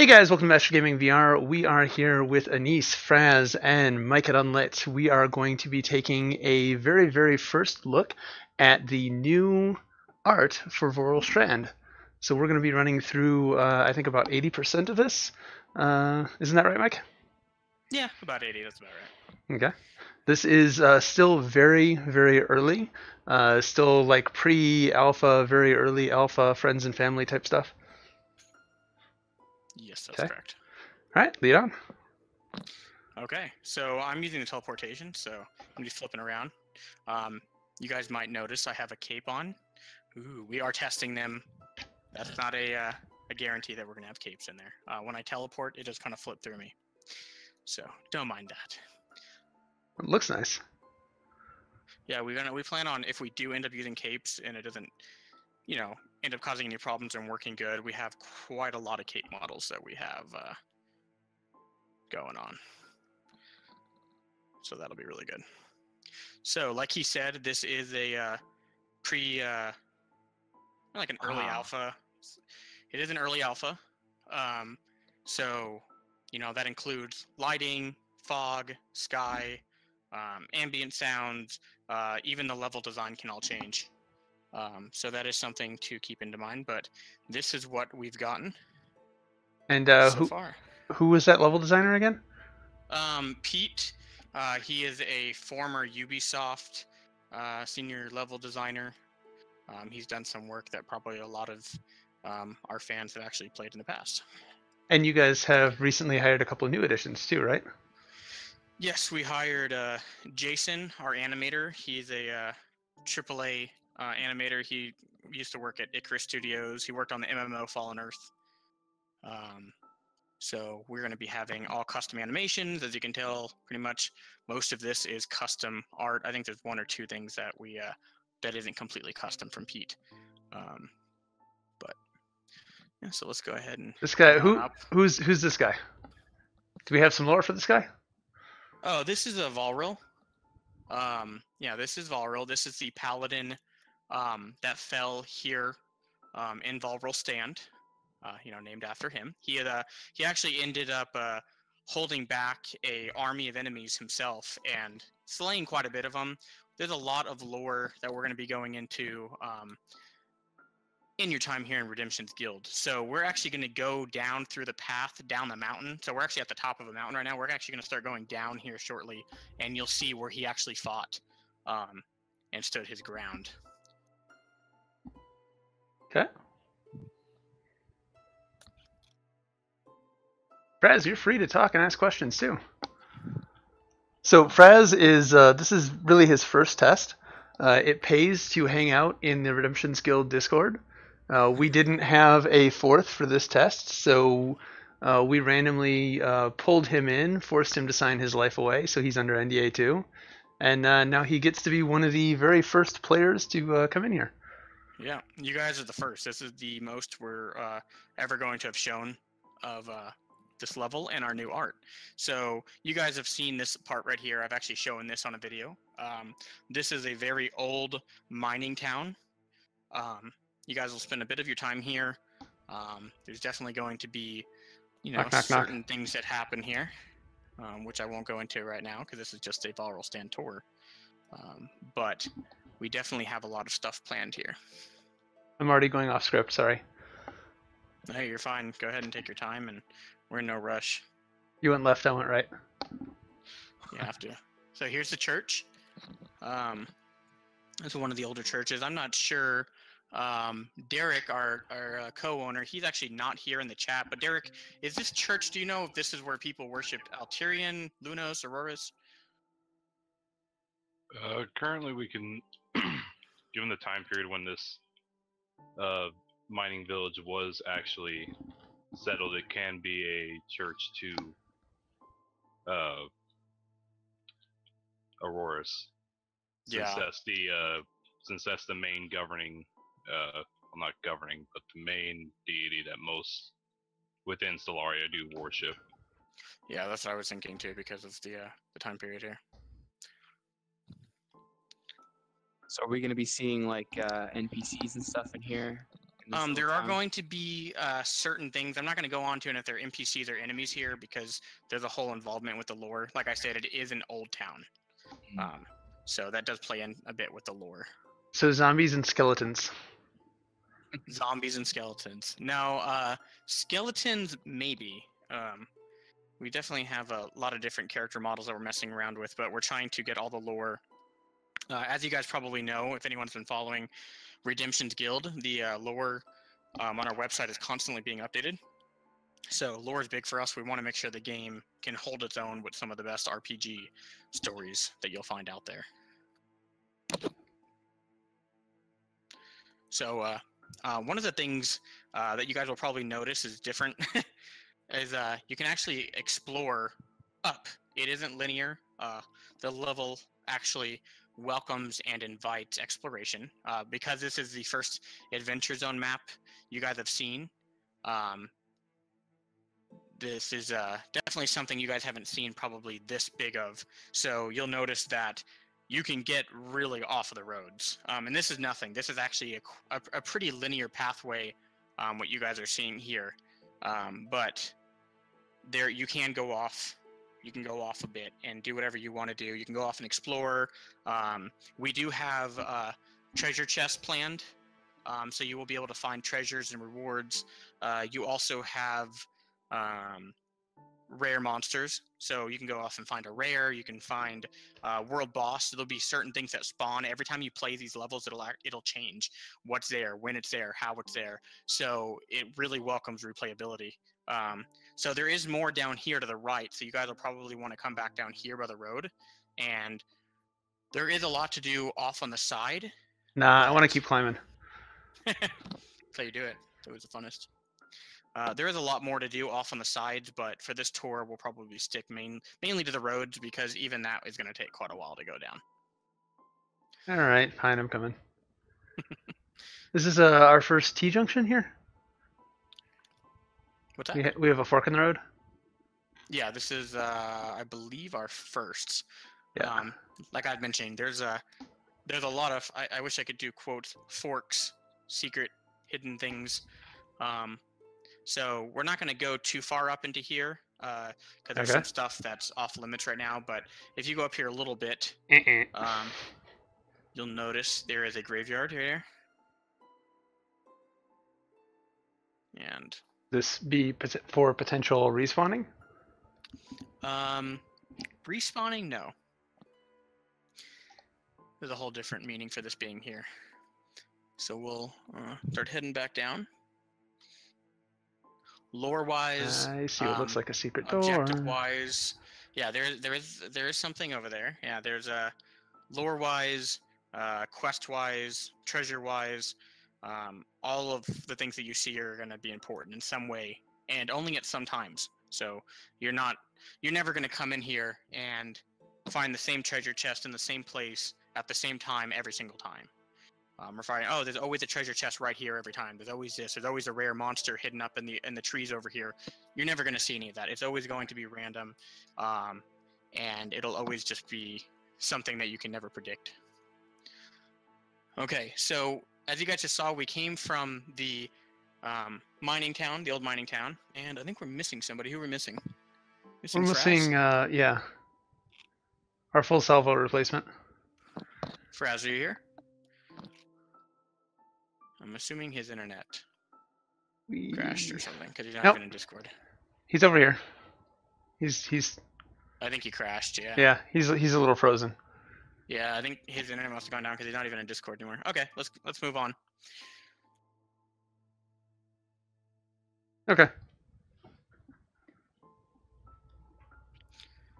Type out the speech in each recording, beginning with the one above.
Hey guys, welcome to MasterGamingVR. We are here with Anise, Fraz, and Mike at Unlit. We are going to be taking a very first look at the new art for Vohrils Stand. So we're going to be running through, I think, about 80% of this. Isn't that right, Mike? Yeah, about 80, that's about right. Okay. This is still very early. Still like pre-alpha, very early alpha, friends and family type stuff. Yes, that's Okay. correct. All right, lead on. Okay, so I'm using the teleportation, so I'm going to be flipping around. You guys might notice I have a cape on. Ooh, we are testing them. That's not a guarantee that we're going to have capes in there. When I teleport, it just kind of flip through me. So don't mind that. It looks nice. Yeah, we plan on, if we do end up using capes and it doesn't, end up causing any problems and working good, we have quite a lot of cape models that we have going on. So that'll be really good. So, like he said, this is a like an early alpha. It is an early alpha. So, that includes lighting, fog, sky, ambient sounds, even the level design can all change. So that is something to keep in mind, but this is what we've gotten And so far. who was that level designer again? Pete, he is a former Ubisoft senior level designer. He's done some work that probably a lot of our fans have actually played in the past. And you guys have recently hired a couple of new additions too, right? Yes, we hired Jason, our animator. He's a AAA animator. He used to work at Icarus Studios. He worked on the MMO Fallen Earth. So we're going to be having all custom animations. As you can tell, pretty much most of this is custom art. I think there's one or two things that we that isn't completely custom from Pete. But yeah, so let's go ahead and This guy, head on up. who's this guy? Do we have some lore for this guy? Oh, this is a Vohril. Yeah, this is Vohril. This is the paladin that fell here in Vohrils Stand. Named after him. He actually ended up holding back a army of enemies himself and slaying quite a bit of them. There's a lot of lore that we're going to be going into in your time here in Redemption's Guild. So we're actually going to go down through the path down the mountain. So we're actually at the top of a mountain right now. We're actually going to start going down here shortly, and you'll see where he actually fought and stood his ground. Okay. Fraz, you're free to talk and ask questions too. So Fraz is this is really his first test. It pays to hang out in the Redemption Guild Discord. We didn't have a fourth for this test, so we randomly pulled him in, forced him to sign his life away, so he's under NDA too. And now he gets to be one of the very first players to come in here. Yeah, you guys are the first. This is the most we're ever going to have shown of this level and our new art. So you guys have seen this part right here. I've actually shown this on a video. This is a very old mining town. You guys will spend a bit of your time here. There's definitely going to be, certain things that happen here, which I won't go into right now because this is just a Vohrils Stand tour. But we definitely have a lot of stuff planned here. I'm already going off script, sorry. Hey, you're fine. Go ahead and take your time, and we're in no rush. You went left, I went right. You have to. So here's the church. This is one of the older churches. I'm not sure. Derek, our co-owner, he's actually not here in the chat. But Derek, is this church, do you know if this is where people worshipped Alterian, Lunos, Auroras? Currently, we can, given the time period when this mining village was actually settled, it can be a church to Auroras. Yeah. Since that's the main governing, well, not governing, but the main deity that most within Stellaria do worship. Yeah, that's what I was thinking too, because of the time period here. So are we going to be seeing like NPCs and stuff in here? There are going to be certain things. I'm not going to go on to it if they're NPCs or enemies here because there's a whole involvement with the lore. Like I said, it is an old town. So that does play in a bit with the lore. So zombies and skeletons. Zombies and skeletons. Now, skeletons, maybe. We definitely have a lot of different character models that we're messing around with, but we're trying to get all the lore. As you guys probably know, if anyone's been following Redemption's Guild, the lore on our website is constantly being updated. So lore is big for us. We want to make sure the game can hold its own with some of the best RPG stories that you'll find out there. So one of the things that you guys will probably notice is different is you can actually explore up. It isn't linear. The level actually welcomes and invites exploration. Because this is the first Adventure Zone map you guys have seen, this is definitely something you guys haven't seen probably this big of. So you'll notice that you can get really off of the roads. And this is nothing. This is actually a pretty linear pathway, what you guys are seeing here. But there you can go off. You can go off a bit and do whatever you want to do. You can go off and explore. We do have treasure chests planned, so you will be able to find treasures and rewards. You also have rare monsters, so you can go off and find a rare. You can find world boss. There'll be certain things that spawn every time you play these levels. It'll change what's there, when it's there, how it's there. So it really welcomes replayability. So there is more down here to the right, so you guys will probably want to come back down here by the road, and there is a lot to do off on the side. Nah, I want to keep climbing. That's how you do it. It's always the funnest. There is a lot more to do off on the sides, but for this tour, we'll probably stick mainly to the roads because even that is going to take quite a while to go down. All right, fine, I'm coming. This is our first T-junction here? What's that? We have a fork in the road? Yeah, this is, I believe, our first. Yeah. Like I've mentioned, there's a lot of, I wish I could do, quote, forks, secret, hidden things. So we're not going to go too far up into here because there's some stuff that's off limits right now. But if you go up here a little bit, you'll notice there is a graveyard here. And this be for potential respawning? Respawning, no. There's a whole different meaning for this being here. So we'll start heading back down. Lore-wise, I see what looks like a secret door. Objective-wise, yeah, there is something over there. Yeah, there's a lore-wise, quest-wise, treasure-wise. All of the things that you see are going to be important in some way, and only at some times. So you're never going to come in here and find the same treasure chest in the same place at the same time every single time. We're finding, oh, there's always a treasure chest right here every time. There's always this. There's always a rare monster hidden up in the trees over here. You're never going to see any of that. It's always going to be random, and it'll always just be something that you can never predict. Okay, so as you guys just saw, we came from the mining town, the old mining town, and I think we're missing somebody. Who we're missing? We're missing, yeah, our full salvo replacement. Fraz, are you here? I'm assuming his internet crashed or something because he's not even in Discord. He's over here. He's. I think he crashed. Yeah. Yeah, he's a little frozen. Yeah, I think his internet must have gone down because he's not even in Discord anymore. Okay, let's move on. Okay.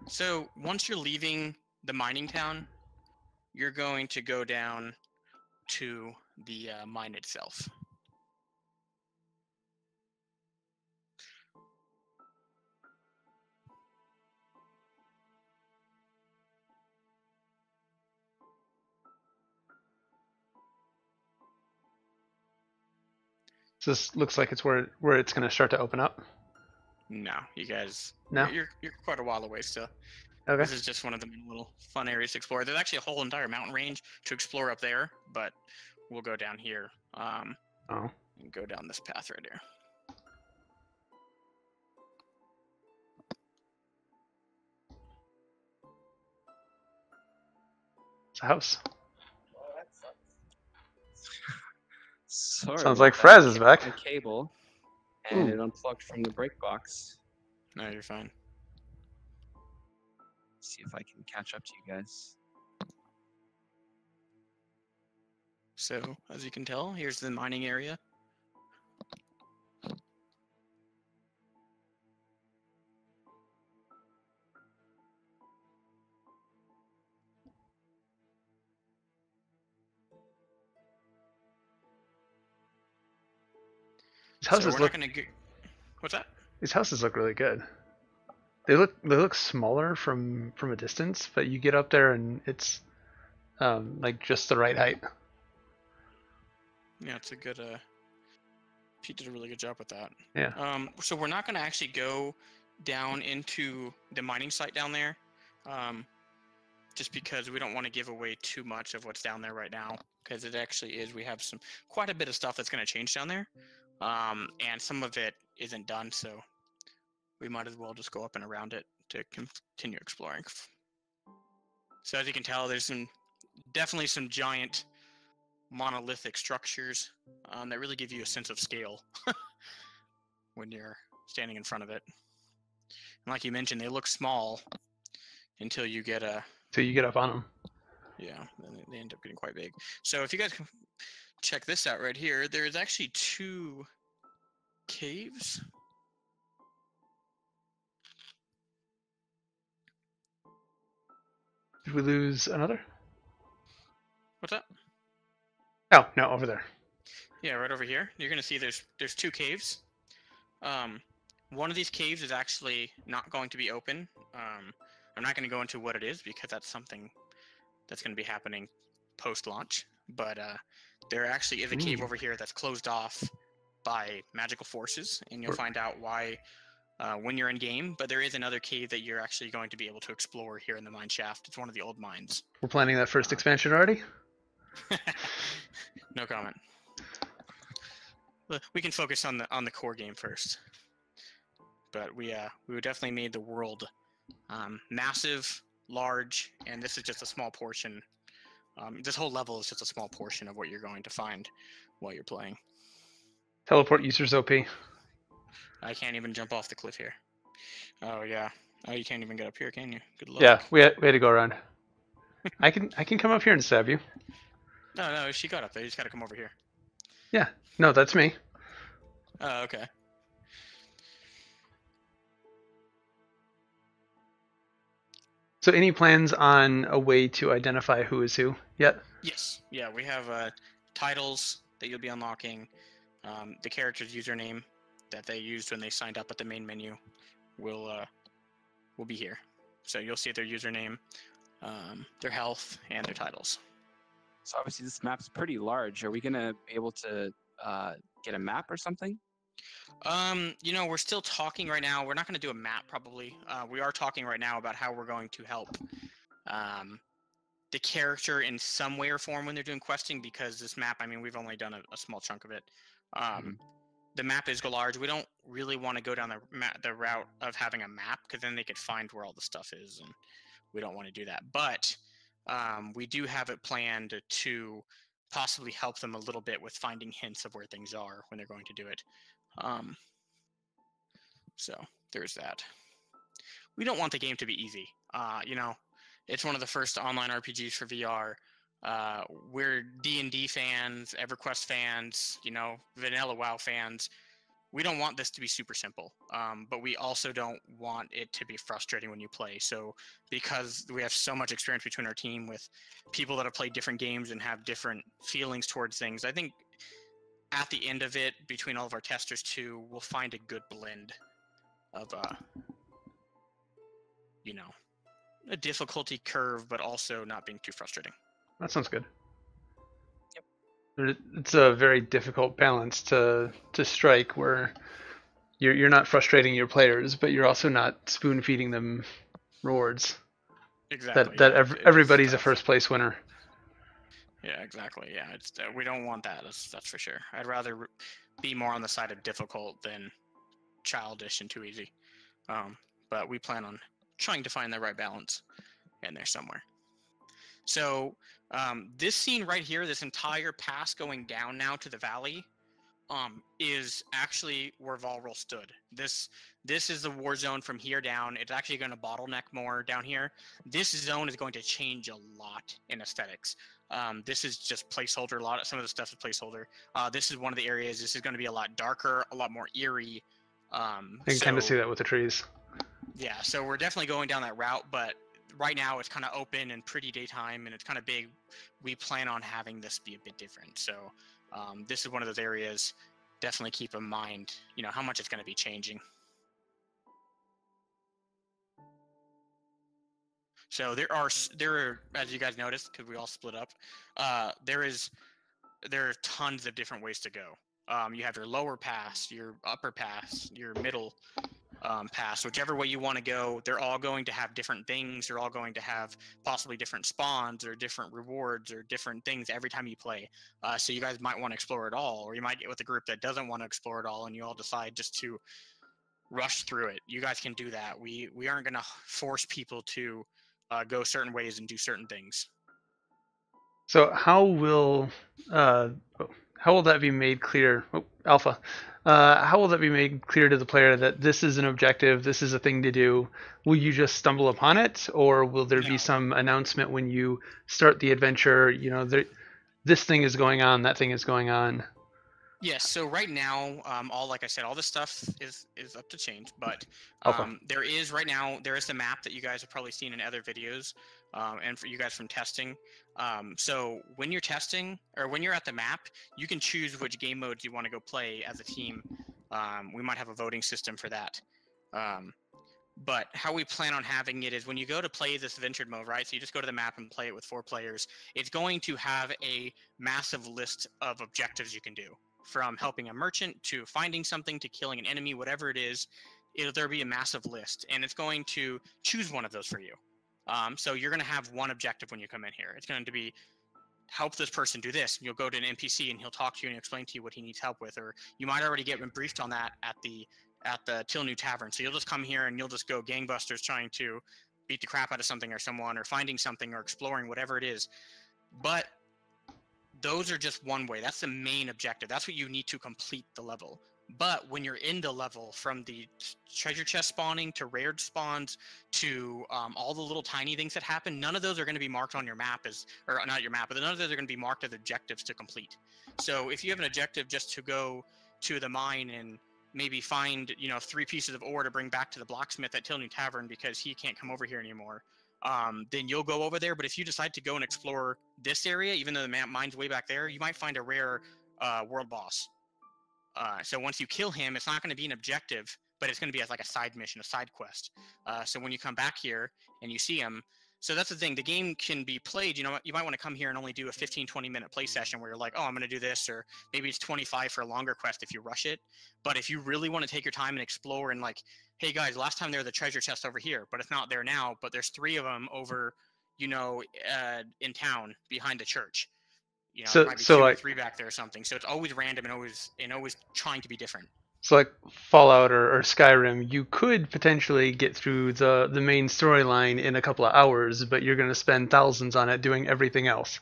So once you're leaving the mining town, you're going to go down to the mine itself. So this looks like it's where it's going to start to open up. No, you guys. No, you're quite a while away still. Okay. This is just one of the little fun areas to explore. There's actually a whole entire mountain range to explore up there, but we'll go down here. Oh. and go down this path right here. It's a house. Sorry Sounds about like that. Fraz is Kicked back. my cable, and Ooh. it unplugged from the break box. No, you're fine. See if I can catch up to you guys. So, as you can tell, here's the mining area. These So houses we're look. not going to. What's that? These houses look really good. They look smaller from a distance, but you get up there and it's like just the right height. Yeah, it's a good. Pete did a really good job with that. Yeah. So we're not going to actually go down into the mining site down there, just because we don't want to give away too much of what's down there right now. Because it actually is, we have quite a bit of stuff that's going to change down there, and some of it isn't done. So we might as well just go up and around it to continue exploring. So as you can tell, there's definitely some giant monolithic structures that really give you a sense of scale when you're standing in front of it. And like you mentioned, they look small until you get Till you get up on them. yeah, then they end up getting quite big. So if you guys can check this out right here, there's actually 2 caves. Did we lose another? What's that? Oh, no, over there. Yeah, right over here. You're gonna see there's 2 caves. One of these caves is actually not going to be open. I'm not going to go into what it is because that's something that's going to be happening post-launch. But there actually is a cave over here that's closed off by magical forces, and you'll find out why when you're in game. But there is another cave that you're actually going to be able to explore here in the mine shaft. It's one of the old mines. We're planning that first expansion already? No comment. We can focus on the core game first. But we definitely made the world massive, large, and this is just a small portion. This whole level is just a small portion of what you're going to find while you're playing. Teleport users OP. I can't even jump off the cliff here. Oh yeah. Oh, you can't even get up here, can you? Good luck. Yeah, we had to go around. I can come up here and stab you. No, she got up there. You just got to come over here. Yeah. No, that's me. Oh, okay. So any plans on a way to identify who is who yet? Yes. Yeah, we have titles that you'll be unlocking. The character's username that they used when they signed up at the main menu will be here. So you'll see their username, their health, and their titles. So obviously this map's pretty large. Are we gonna be able to get a map or something? We're still talking right now. We're not going to do a map probably. We are talking right now about how we're going to help the character in some way or form when they're doing questing, because this map, I mean, we've only done a small chunk of it. The map is large. We don't really want to go down the route of having a map, because then they could find where all the stuff is, and we don't want to do that. But we do have it planned to possibly help them a little bit with finding hints of where things are when they're going to do it. So there's that. We don't want the game to be easy. It's one of the first online RPGs for VR. We're D&D fans, EverQuest fans, Vanilla WoW fans. We don't want this to be super simple, but we also don't want it to be frustrating when you play. So because we have so much experience between our team with people that have played different games and have different feelings towards things, I think at the end of it, between all of our testers too, we'll find a good blend of, a difficulty curve, but also not being too frustrating. That sounds good. Yep. It's a very difficult balance to strike, where you're not frustrating your players, but you're also not spoon feeding them rewards. Exactly. That everybody's a first place winner. Yeah, exactly. Yeah, it's we don't want that. That's for sure. I'd rather be more on the side of difficult than childish and too easy. But we plan on trying to find the right balance in there somewhere. So this scene right here, this entire pass going down now to the valley, is actually where Vohrils stood. This is the war zone from here down. It's actually going to bottleneck more down here. This zone is going to change a lot in aesthetics. This is just placeholder. Some of the stuff is placeholder. This is one of the areas. This is going to be a lot darker, a lot more eerie. I can kind of see that with the trees. Yeah, so we're definitely going down that route, but right now it's kind of open and pretty daytime, and it's kind of big. We plan on having this be a bit different. So this is one of those areas. Definitely keep in mind, how much it's going to be changing. So there are, as you guys noticed, because we all split up, there are tons of different ways to go. You have your lower pass, your upper pass, your middle pass, whichever way you want to go. They're all going to have different things. They're all going to have possibly different spawns or different rewards or different things every time you play. So you guys might want to explore it all, or you might get with a group that doesn't want to explore it all, and you all decide just to rush through it. You guys can do that. We aren't going to force people to go certain ways and do certain things. So how will that be made clear? Oh, Alpha. How will that be made clear to the player that this is an objective, this is a thing to do? Will you just stumble upon it, or will there be some announcement when you start the adventure? This thing is going on, that thing is going on. Yes. So right now, like I said, all this stuff is up to change. But there is the map that you guys have probably seen in other videos, and for you guys from testing. So when you're testing or when you're at the map, you can choose which game modes you want to go play as a team. We might have a voting system for that. But how we plan on having it is when you go to play this ventured mode, right? So you just go to the map and play it with 4 players. It's going to have a massive list of objectives you can do. From helping a merchant to finding something to killing an enemy, whatever it is, there'll be a massive list, and it's going to choose one of those for you. So you're going to have one objective when you come in here. It's going to be help this person do this. You'll go to an NPC and he'll talk to you and explain to you what he needs help with, or you might already get briefed on that at the Tilnu Tavern. So you'll just come here and you'll just go gangbusters trying to beat the crap out of something or someone, or finding something or exploring whatever it is. But those are just one way. That's the main objective. That's what you need to complete the level. But when you're in the level, from the treasure chest spawning to rare spawns to all the little tiny things that happen, none of those are going to be marked on your map or not your map, but none of those are going to be marked as objectives to complete. So if you have an objective just to go to the mine and maybe find 3 pieces of ore to bring back to the blacksmith at Tilnu Tavern because he can't come over here anymore, then you'll go over there. But if you decide to go and explore this area, even though the mine's way back there, you might find a rare world boss. So once you kill him, it's not going to be an objective, but it's going to be as like a side mission, a side quest. So when you come back here and you see him, so that's the thing. The game can be played. You might want to come here and only do a 15-20 minute play session where you're like, oh, I'm going to do this, or maybe it's 25 for a longer quest if you rush it. But if you really want to take your time and explore and like, hey guys, last time there was a treasure chest over here, but it's not there now, but there's 3 of them over, in town behind the church. There might be 2 or 3 back there or something. So it's always random and always trying to be different. So like Fallout or Skyrim, you could potentially get through the main storyline in a couple of hours, but you're going to spend thousands on it doing everything else.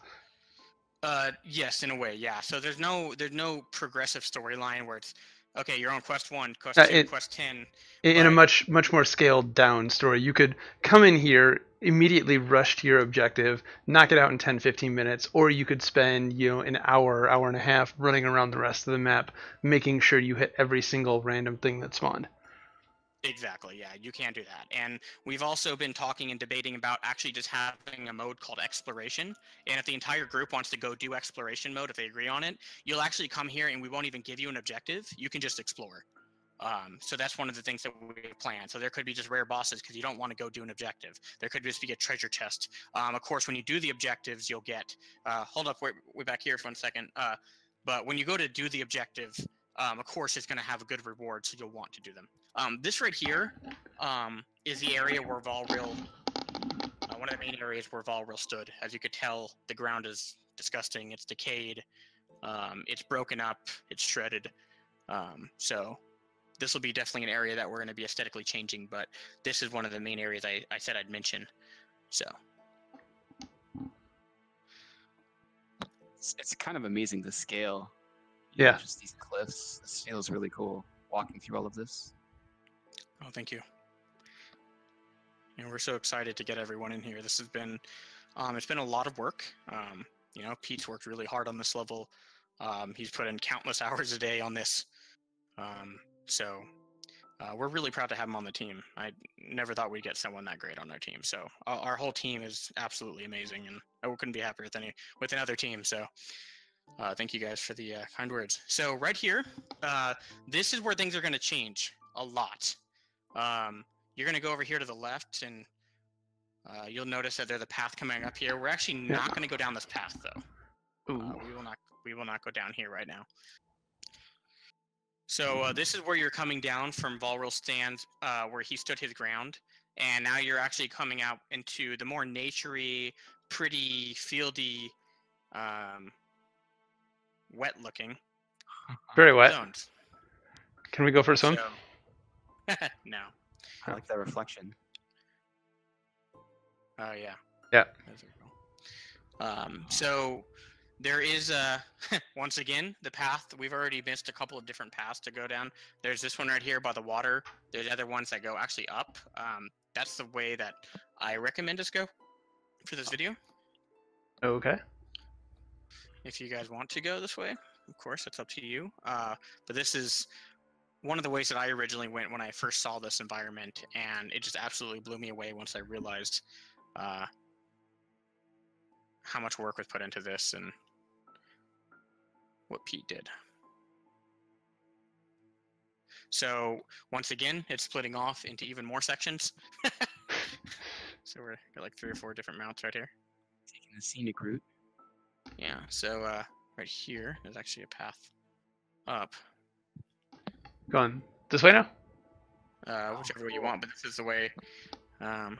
Yes, in a way, yeah. So there's no progressive storyline where it's okay, you're on quest 1, quest 2, quest 10. In a much more scaled down story, you could come in here, immediately rush to your objective, knock it out in 10-15 minutes, or you could spend an hour and a half running around the rest of the map, making sure you hit every single random thing that spawned. Exactly, yeah, you can do that. And we've also been talking and debating about actually just having a mode called exploration. And if the entire group wants to go do exploration mode, if they agree on it, you'll actually come here and we won't even give you an objective. You can just explore. So that's one of the things that we plan. So there could be just rare bosses because you don't want to go do an objective. There could just be a treasure chest. Of course, when you do the objectives, you'll get, hold up, we're back here for 1 second. But when you go to do the objective, of course, it's going to have a good reward, so you'll want to do them. This right here is the area where Vohrils, one of the main areas where Vohrils stood. As you could tell, the ground is disgusting. It's decayed. It's broken up. It's shredded. So this will be definitely an area that we're going to be aesthetically changing. But this is one of the main areas I said I'd mention. So It's kind of amazing the scale. Yeah. Just these cliffs. This feels really cool walking through all of this. oh, thank you. And we're so excited to get everyone in here. This has been, it's been a lot of work. You know, Pete's worked really hard on this level. He's put in countless hours a day on this. So we're really proud to have him on the team. I never thought we'd get someone that great on our team. So our whole team is absolutely amazing, and I couldn't be happier with another team. So thank you guys for the kind words. So right here, this is where things are going to change a lot. You're going to go over here to the left, and you'll notice that there's a path coming up here. We're actually not going to go down this path, though. We will not go down here right now. So this is where you're coming down from Vohrils Stand, where he stood his ground, and now you're actually coming out into the more naturey, pretty, fieldy, wet-looking Very wet. zones. Can we go for a swim? So, no. I like that reflection. Oh yeah. Yeah. So there is once again the path. We've already missed a couple of different paths to go down. There's this one right here by the water. There's other ones that go actually up. That's the way that I recommend us go for this video. Okay. If you guys want to go this way, of course, it's up to you. But this is one of the ways that I originally went when I first saw this environment, and it just absolutely blew me away once I realized how much work was put into this and what Pete did. So once again, it's splitting off into even more sections. So we're got like 3 or 4 different mounts right here. Taking the scenic route. Yeah, so right here, there's actually a path up. Going this way now? Whichever way you want, but this is the way that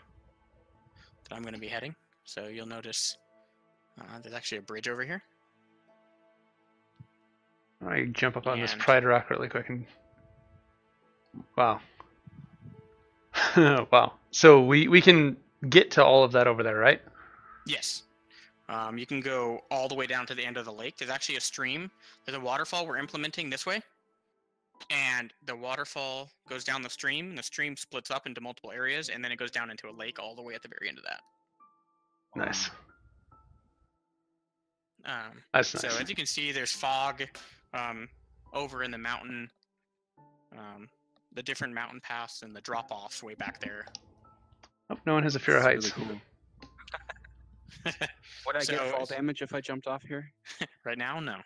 I'm going to be heading. So you'll notice there's actually a bridge over here. I jump up on this And- pride rock really quick and wow. Wow. So we can get to all of that over there, right? Yes. You can go all the way down to the end of the lake. There's actually a stream. There's a waterfall we're implementing this way. And the waterfall goes down the stream, and the stream splits up into multiple areas, and then it goes down into a lake all the way at the very end of that. Nice. That's That's so nice. as you can see, there's fog over in the mountain, the different mountain paths and the drop-offs way back there. Oh, no one has a fear of heights. It's really cool. Would I get fall damage if I jumped off here? Right now, no.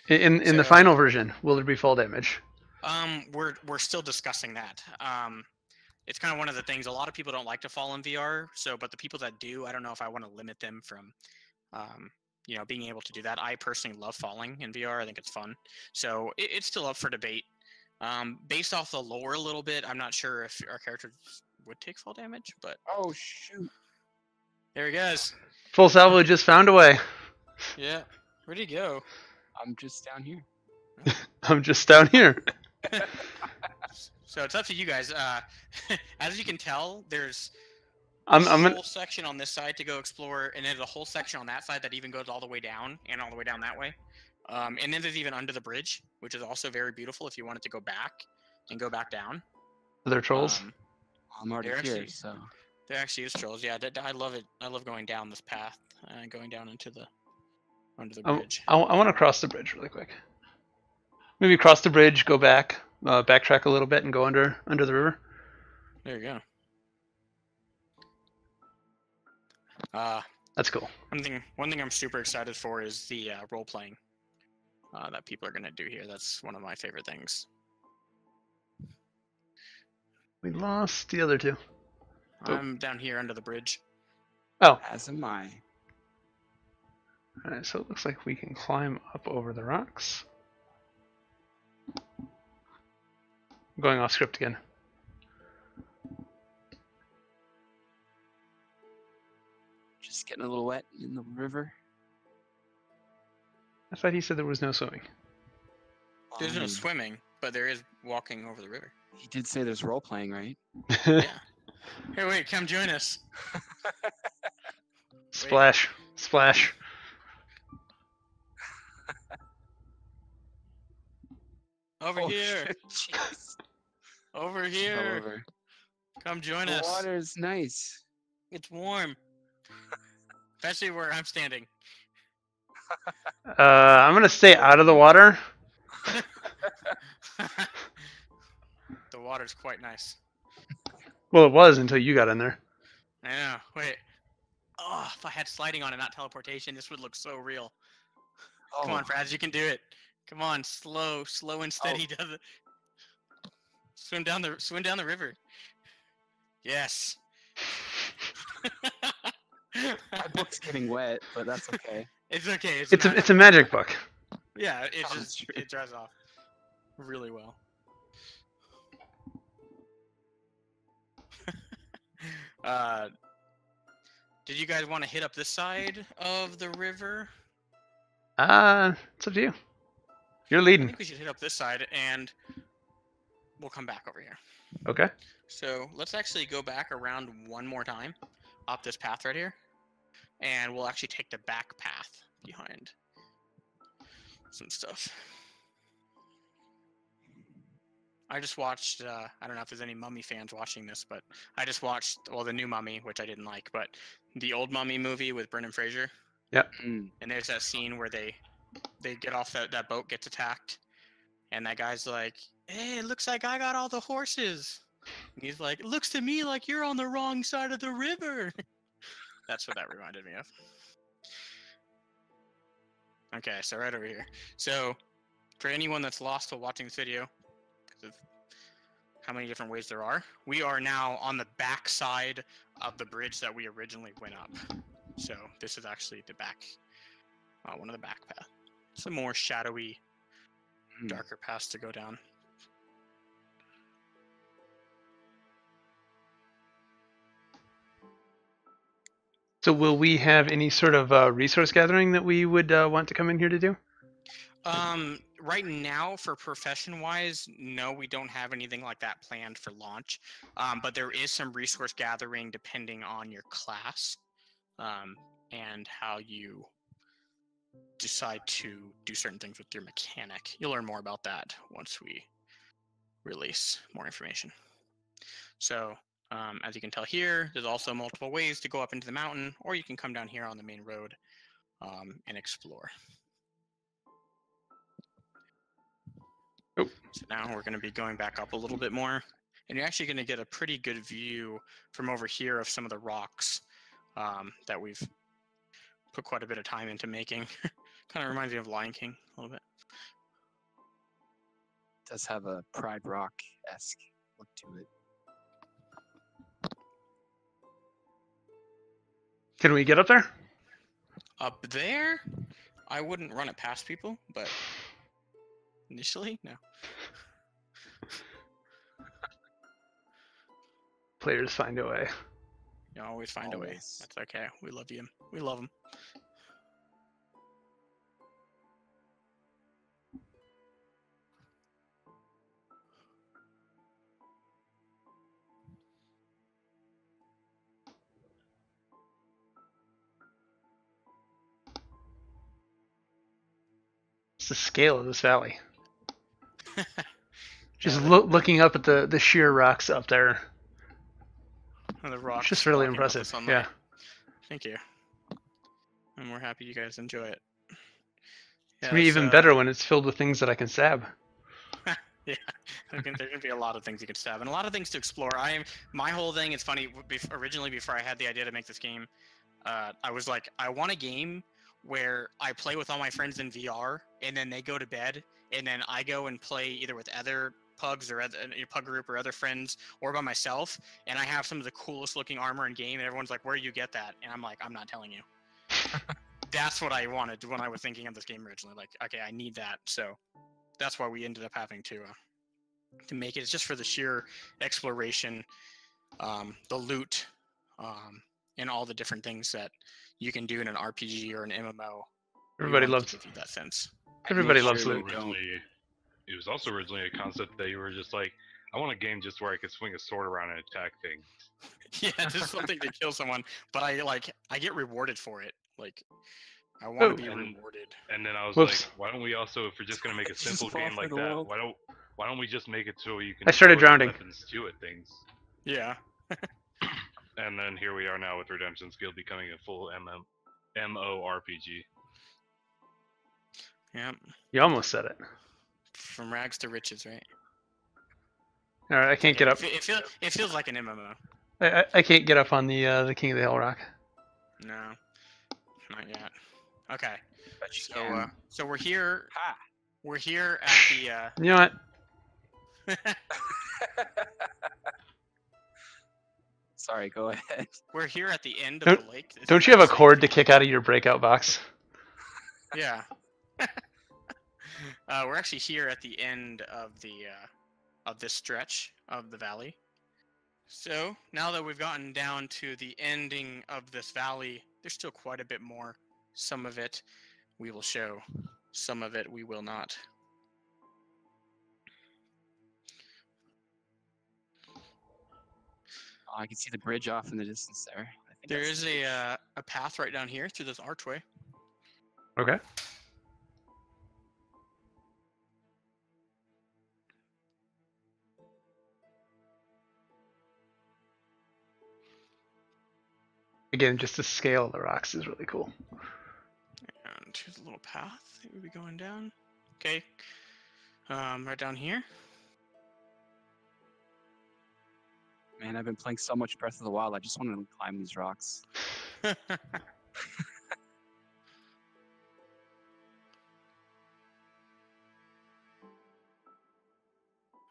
In the So- final version, will there be fall damage? We're still discussing that. It's kind of one of the things. A lot of people don't like to fall in VR. But the people that do, I don't know if I want to limit them from, being able to do that. I personally love falling in VR. I think it's fun. So it's still up for debate. Based off the lore a little bit, I'm not sure if our characters would take fall damage, but Oh shoot! there he goes. Full salvo just found a way. Yeah. Where'd he go? I'm just down here. I'm just down here. So it's up to you guys. As you can tell, there's I'm a gonna, whole section on this side to go explore, and then there's a whole section on that side that even goes all the way down and all the way down that way. And then there's even under the bridge, which is also very beautiful if you wanted to go back and go back down. are there trolls? I'm already They're here, actually- so There actually is trolls. Yeah, I love it. I love going down this path, going down into under the bridge. I want to cross the bridge really quick. Maybe cross the bridge, go back, backtrack a little bit, and go under the river. There you go. That's cool. One thing I'm super excited for is the role playing that people are gonna do here. That's one of my favorite things. We lost the other two. Oh. I'm down here under the bridge. Oh, as am I. alright, so it looks like we can climb up over the rocks. I'm going off script again. Just getting a little wet in the river. I thought he said there was no swimming. There's no swimming, but there is walking over the river. He did say there's role playing, right? Yeah. Hey, wait, come join us. Splash. Splash. Over here. Shit, jeez. Over Fell here. over. Come join The us. water's nice. It's warm. Especially where I'm standing. I'm gonna stay out of the water. The water's quite nice. Well, it was until you got in there. I know. Wait. Oh, if I had sliding on and not teleportation, this would look so real. Oh, Come on, Fraz, you can do it. Come on, slow and steady does it. Swim down the river. Yes. my book's getting wet, but that's okay. It's okay. It's a magic book. Yeah, it Oh, just true. it dries off really well. Did you guys want to hit up this side of the river? It's up to you. You're I leading. think we should hit up this side and we'll come back over here. Okay. So let's actually go back around one more time up this path right here. And we'll actually take the back path behind some stuff. I just watched, I don't know if there's any Mummy fans watching this, but I just watched, well, the new Mummy, which I didn't like, but the old Mummy movie with Brendan Fraser. Mm. And there's that scene where they get off that boat, gets attacked, and that guy's like, hey, it looks like I got all the horses. And he's like, it looks to me like you're on the wrong side of the river. That's what that reminded me of. Okay, so right over here. So for anyone that's lost while watching this video, because of how many different ways there are, we are now on the back side of the bridge that we originally went up. So this is actually the back, one of the back paths. Some more shadowy, darker paths to go down. So will we have any sort of resource gathering that we would want to come in here to do? Right now, for profession-wise, no, we don't have anything like that planned for launch. But there is some resource gathering depending on your class, and how you decide to do certain things with your mechanic. You'll learn more about that once we release more information. So, as you can tell here, there's also multiple ways to go up into the mountain, or you can come down here on the main road and explore. Oh. So now we're going to be going back up a little bit more, and you're actually going to get a pretty good view from over here of some of the rocks that we've put quite a bit of time into making. Kind of reminds me of Lion King a little bit. It does have a Pride Rock-esque look to it. Can we get up there? Up there, I wouldn't run it past people, but initially, no. Players find a way. You always find a way. Always. That's okay. We love you. We love them. It's the scale of this valley. Just Yeah, looking up at the sheer rocks up there. the rocks It's just really blocking out the impressive. sunlight. Yeah. Thank you. And we're happy you guys enjoy it. It's gonna be even so- better when it's filled with things that I can stab. Yeah, there's gonna be a lot of things you can stab and a lot of things to explore. My whole thing. It's funny. Originally, before I had the idea to make this game, I was like, I want a game where I play with all my friends in VR, and then they go to bed, and then I go and play either with other pugs or other pug group or other friends, or by myself, and I have some of the coolest looking armor in game, and everyone's like, "Where do you get that?" And I'm like, "I'm not telling you." That's what I wanted when I was thinking of this game originally. Like, okay, I need that, so that's why we ended up having to make it. It's just for the sheer exploration, the loot, and all the different things that you can do in an RPG or an MMO Everybody wanted loves to give you that sense. everybody Make loves sure loot. you don't. It was also originally a concept that you were just like, I want a game just where I could swing a sword around and attack things. Yeah, just something to kill someone, but I get rewarded for it. Like, I want Oh. to be And- rewarded. And then I was Whoops. like, why don't we also, if we're just gonna make a Just simple fall game for like the that, world. why don't we just make it so you can I started throw drowning. weapons to at things? Yeah. And then here we are now with Redemption's Guild becoming a full MMORPG. Yeah. You almost said it. From rags to riches, right? All right, I can't get up. It feels like an MMO. I can't get up on the King of the Hill Rock. No, not yet. Okay. Bet you So can. so we're here. Ha! We're here at the. You know what? Sorry, go ahead. We're here at the end of Don't- the lake. This Don't is you have a actually- cord to kick out of your breakout box? Yeah. We're actually here at the end of the of this stretch of the valley. So now that we've gotten down to the ending of this valley, there's still quite a bit more. Some of it we will show, some of it we will not. Oh, I can see the bridge off in the distance there. I think There that's is the bridge. a path right down here through this archway. Okay. Again, just the scale of the rocks is really cool. And here's a little path that we'll be going down. Okay. Right down here. Man, I've been playing so much Breath of the Wild. I just want to climb these rocks.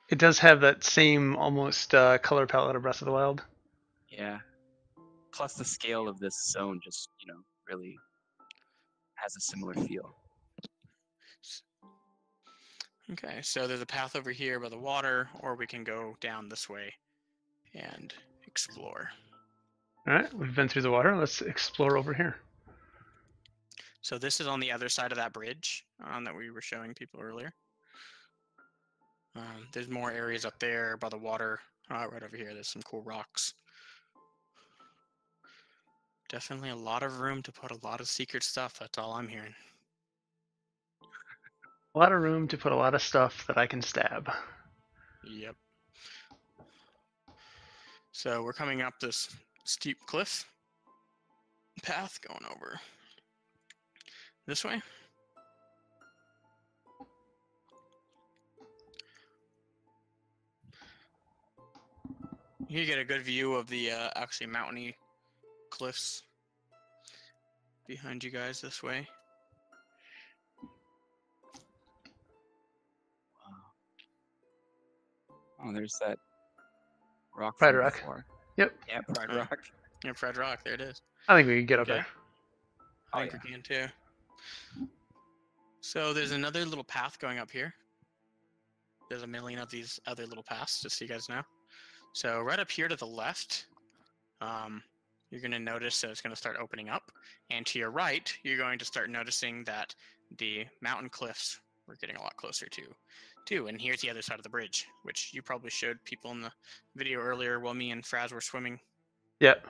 It does have that same almost color palette of Breath of the Wild. Yeah. Plus, the scale of this zone just, really has a similar feel. Okay, so there's a path over here by the water, or we can go down this way and explore. All right, we've been through the water. Let's explore over here. So this is on the other side of that bridge that we were showing people earlier. There's more areas up there by the water. Right over here, there's some cool rocks. Definitely a lot of room to put a lot of secret stuff. That's all I'm hearing. A lot of room to put a lot of stuff that I can stab. Yep. So we're coming up this steep cliff path going over this way. You get a good view of the actually mountainy cliffs behind you guys this way. Oh, there's that rock Pride from Rock. before. Yep. Yeah, Pride Oh. Rock. Yeah, Fred Rock, there it is. I think we can get up Okay. there. I Oh, think we can too. So there's another little path going up here. There's a million of these other little paths, just so you guys know. So right up here to the left, you're going to notice that it's going to start opening up. And to your right, you're going to start noticing that the mountain cliffs we're getting a lot closer to too. And here's the other side of the bridge, which you probably showed people in the video earlier while me and Fraz were swimming. Yep.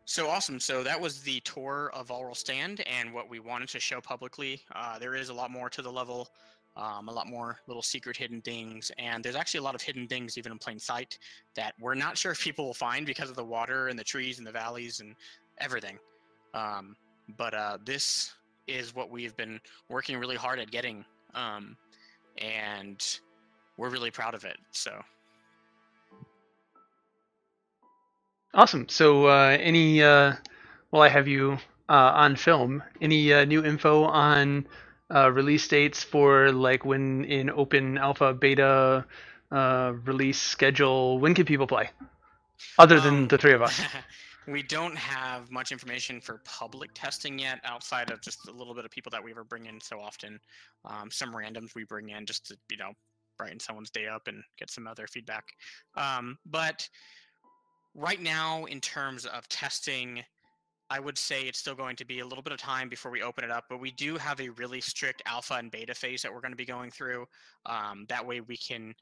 So awesome. So that was the tour of Vohrils Stand and what we wanted to show publicly. There is a lot more to the level, a lot more little secret hidden things. And there's actually a lot of hidden things even in plain sight that we're not sure if people will find because of the water and the trees and the valleys and everything. But this is what we've been working really hard at getting. And we're really proud of it. So. Awesome. So, while I have you on film, any new info on release dates for like when in open alpha, beta, release schedule? When can people play? Other than the three of us. We don't have much information for public testing yet, outside of just a little bit of people that we ever bring in so often. Some randoms we bring in just to, brighten someone's day up and get some other feedback. But right now, in terms of testing, I would say it's still going to be a little bit of time before we open it up, but we do have a really strict alpha and beta phase that we're going to be going through. That way we can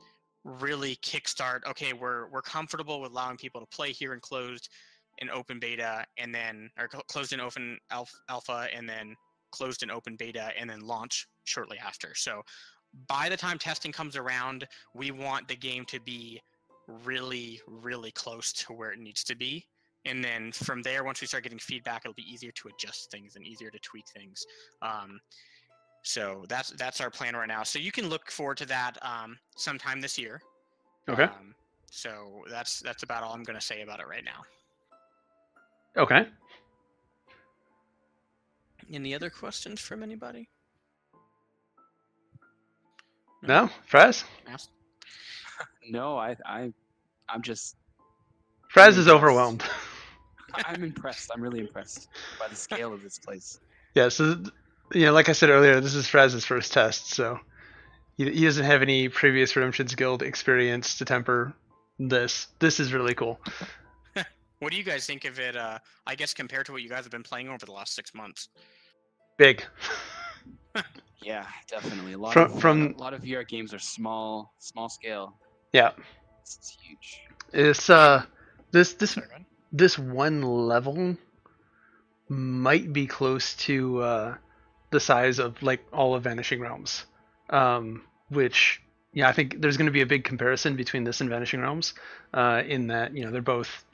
really kickstart. Okay, we're comfortable with allowing people to play here in closed and open beta, and then or closed and open alpha, and then closed and open beta, and then launch shortly after. So by the time testing comes around, we want the game to be really, really close to where it needs to be. And then from there, once we start getting feedback, it'll be easier to adjust things and easier to tweak things. So that's our plan right now. So you can look forward to that sometime this year. Okay. So that's about all I'm going to say about it right now. Okay. Any other questions from anybody? No, Fraz? Ask. No, I'm just. Fraz I'm is impressed. overwhelmed. I'm impressed. I'm really impressed by the scale of this place. Yeah, so like I said earlier, this is Fraz's first test, so he doesn't have any previous Redemption's Guild experience to temper this. This is really cool. What do you guys think of it? I guess compared to what you guys have been playing over the last 6 months. Big. Yeah, definitely. A lot From of VR games are small scale. Yeah. It's huge. It's this Sorry, go ahead. this one level might be close to the size of like all of Vanishing Realms, which I think there's going to be a big comparison between this and Vanishing Realms, in that they're both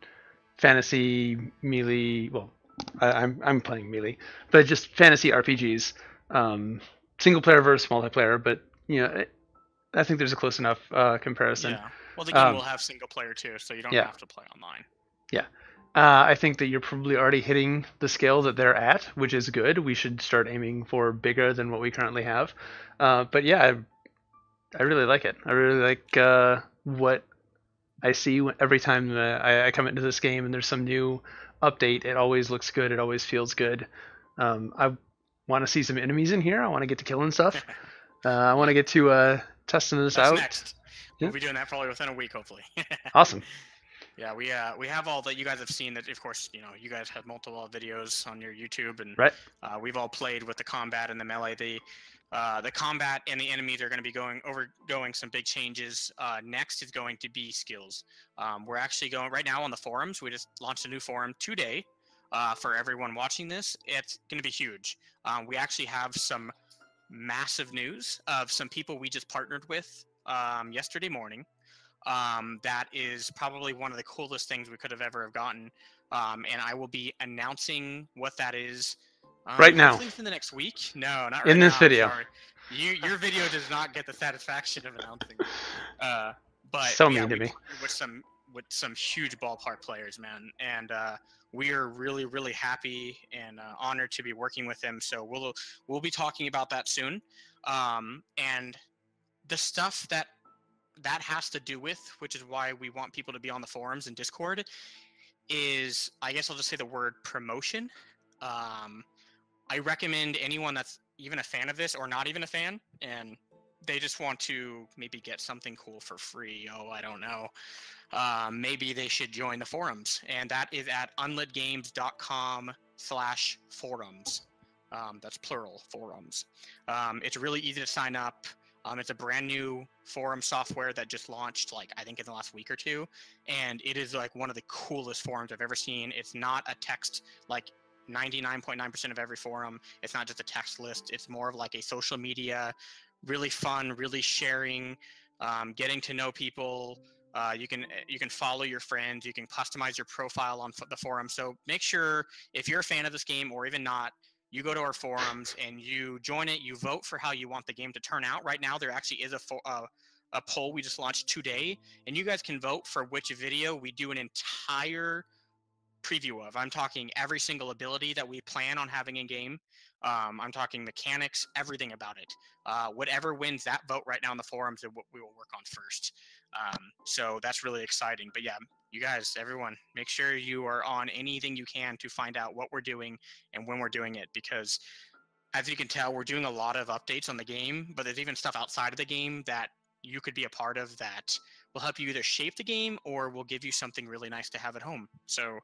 fantasy melee. Well, I'm playing melee, but just fantasy RPGs, single player versus multiplayer. But I think there's a close enough comparison. Yeah. Well, the game will have single player too, so you don't have to play online. Yeah. I think that you're probably already hitting the scale that they're at, which is good. We should start aiming for bigger than what we currently have. But yeah, I really like it. I really like what I see every time I come into this game and there's some new update. It always looks good. It always feels good. I want to see some enemies in here. I want to get to killing stuff. I want to get to testing this That's out. next. Yeah. We'll be doing that probably within a week, hopefully. Awesome. Yeah, we have all that you guys have seen. That of course you guys have multiple videos on your YouTube, and Right. We've all played with the combat and the melee. The combat and the enemies are going to be undergoing some big changes. Next is going to be skills. We're actually going right now on the forums. We just launched a new forum today. For everyone watching this, it's going to be huge. We actually have some massive news of some people we just partnered with yesterday morning. That is probably one of the coolest things we could have ever have gotten. And I will be announcing what that is right now. Within the next week. No, not right in this now, video. Sorry. Your video does not get the satisfaction of announcing. But So yeah, mean to we me. partnered with some huge ballpark players, man, and we are really, really happy and honored to be working with them. So we'll be talking about that soon. And the stuff that has to do with, which is why we want people to be on the forums and Discord, is, I guess I'll just say the word promotion. I recommend anyone that's even a fan of this or not even a fan, and they just want to maybe get something cool for free. Oh, I don't know. Maybe they should join the forums, and that is at unlitgames.com/forums. That's plural, forums. It's really easy to sign up. It's a brand new forum software that just launched, I think in the last week or two, and it is one of the coolest forums I've ever seen. It's not a text 99.9% of every forum. It's not just a text list. It's more of a social media, really fun, really sharing, getting to know people. You can follow your friends. You can customize your profile on the forum. So make sure if you're a fan of this game or even not, you go to our forums and you join it. You vote for how you want the game to turn out. Right now, there actually is a poll we just launched today, and you guys can vote for which video we do an entire preview of. I'm talking every single ability that we plan on having in game. I'm talking mechanics, everything about it. Whatever wins that vote right now in the forums is what we will work on first. So that's really exciting. But yeah, you guys, everyone, make sure you are on anything you can to find out what we're doing and when we're doing it, because as you can tell, we're doing a lot of updates on the game, but there's even stuff outside of the game that you could be a part of that will help you either shape the game or will give you something really nice to have at home. So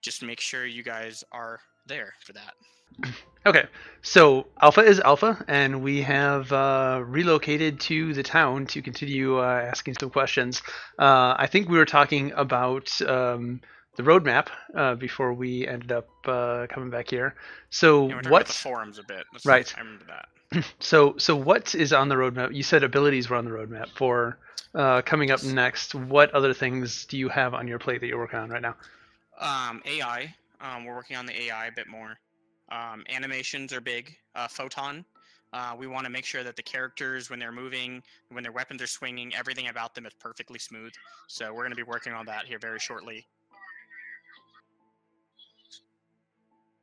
just make sure you guys are there for that. Okay, so Alpha is Alpha, and we have relocated to the town to continue asking some questions. I think we were talking about the roadmap before we ended up coming back here. So And we're talking what? about the forums a bit. Right. I remember that. So what is on the roadmap? You said abilities were on the roadmap for coming up Yes. next. What other things do you have on your plate that you're working on right now? AI. We're working on the AI a bit more. Animations are big. Photon. We want to make sure that the characters, when they're moving, when their weapons are swinging, everything about them is perfectly smooth. So we're going to be working on that here very shortly.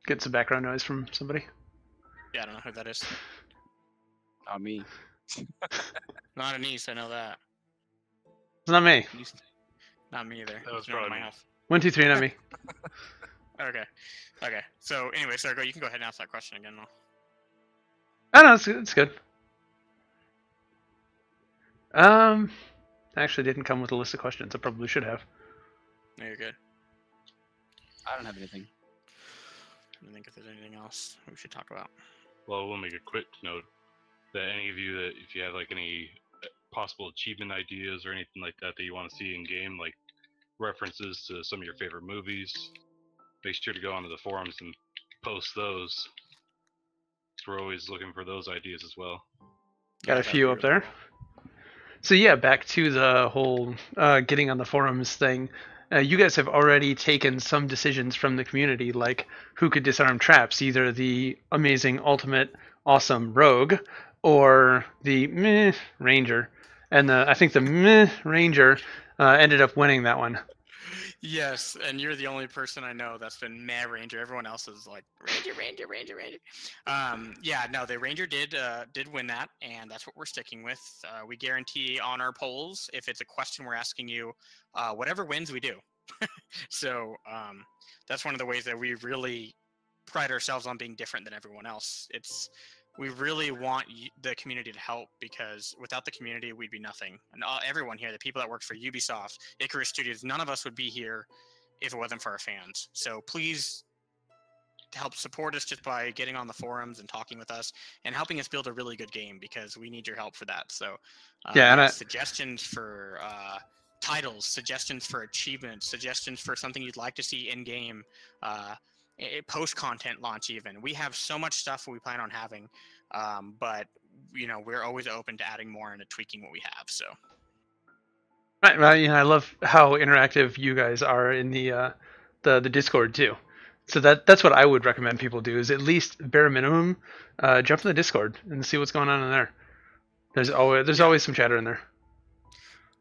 Get some background noise from somebody. Yeah, I don't know who that is. Not me. Not Anise, I know that. It's not me. Not me either. That was It's not in probably my me. house. 1, 2, 3, not me. Okay. Okay. So anyway, Sergo, you can go ahead and ask that question again. Oh no, it's good. Actually didn't come with a list of questions. I probably should have. No, you're good. I don't have anything. I think if there's anything else we should talk about. Well, we'll make a quick note that any of you that if you have like any possible achievement ideas or anything like that that you want to see in game, like references to some of your favorite movies, make sure to go onto the forums and post those. We're always looking for those ideas as well. Got a that'd few be up really there. cool. So yeah, back to the whole getting on the forums thing. You guys have already taken some decisions from the community, like who could disarm traps, either the amazing, ultimate, awesome rogue or the meh ranger. And I think the meh ranger ended up winning that one. Yes, and you're the only person I know that's been Mad Ranger. Everyone else is like Ranger. Yeah, no, the Ranger did win that, and that's what we're sticking with. We guarantee on our polls, if it's a question we're asking you, whatever wins, we do. So that's one of the ways that we really pride ourselves on being different than everyone else. We really want the community to help, because without the community, we'd be nothing. And everyone here, the people that work for Ubisoft, Icarus Studios, none of us would be here if it wasn't for our fans. So please help support us just by getting on the forums and talking with us and helping us build a really good game, because we need your help for that. So Yeah, and suggestions for titles, suggestions for achievements, suggestions for something you'd like to see in game, post-content launch even. We have so much stuff we plan on having, but we're always open to adding more and to tweaking what we have. So right, I love how interactive you guys are in the Discord too. So that's what I would recommend people do, is at least bare minimum jump in the Discord and see what's going on in there. There's always some chatter in there.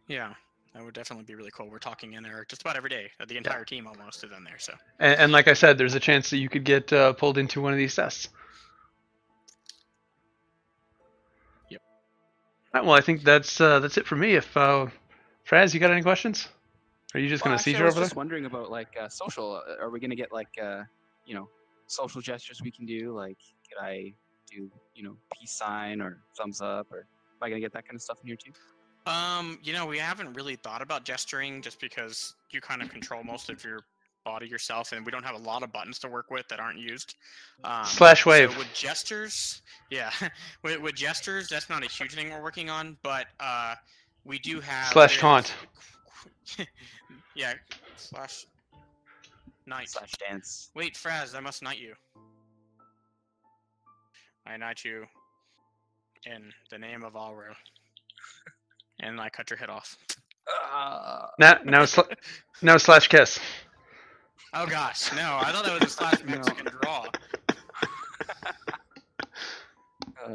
Yeah, that would definitely be really cool. We're talking in there just about every day. The entire team almost is in there. So And like I said, there's a chance that you could get pulled into one of these tests. Yep. All right, well, I think that's it for me. If Fraz, you got any questions? Are you just gonna Actually, siege I was over just there? wondering about like social. Are we gonna get like social gestures we can do? Like, could I do peace sign or thumbs up, or am I gonna get that kind of stuff in here too? We haven't really thought about gesturing, just because you kind of control most of your body yourself, and we don't have a lot of buttons to work with that aren't used. Slash wave. So with gestures, yeah, with gestures, that's not a huge thing we're working on, but we do have Slash taunt. Yeah, slash knight. Slash dance. Wait, Fraz, I must knight you. I knight you in the name of Alro. And I cut your head off. Now slash kiss. Oh gosh, no! I thought that was a slash Mexican draw.